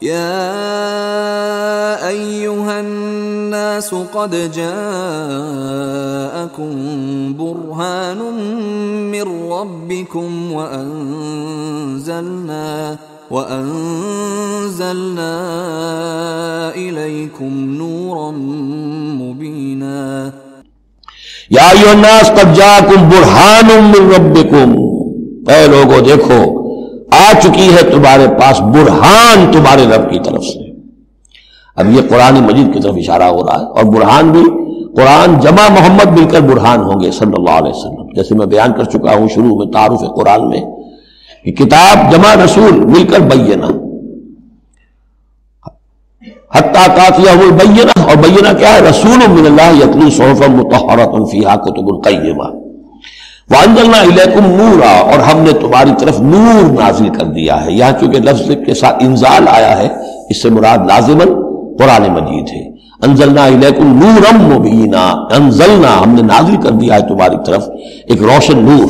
يا أيها الناس قد جاءكم برهان من ربكم وأنزلنا إليكم نورا مبينا یا ایھا الناس قد جاءکم برہان من ربکم، اے لوگو دیکھو آ چکی ہے تمہارے پاس برہان تمہارے رب کی طرف سے۔ اب یہ قرآن مجید کی طرف اشارہ ہو رہا ہے، اور برہان بھی قرآن جمع محمد مل کر برہان ہوں گے صلی اللہ علیہ وسلم، جیسے میں بیان کر چکا ہوں شروع میں تعارف قرآن میں کہ کتاب جمع رسول مل کر بینہ، حتیٰ تأتیہم البینہ، اور بینہ کیا ہے؟ رسول من اللہ یتلو صحفا مطہرۃ فیہا کتب قیمہ، وَأَنزَلْنَا إِلَيْكُمْ نُورًا، اور ہم نے تمہاری طرف نور نازل کر دیا ہے۔ یہاں چونکہ لفظ کے ساتھ انزال آیا ہے، اس سے مراد لازماً قرآن مجید ہے۔ انزلنا الیکم نورا مبینا، انزلنا ہم نے نازل کر دیا ہے تمہاری طرف ایک روشن نور۔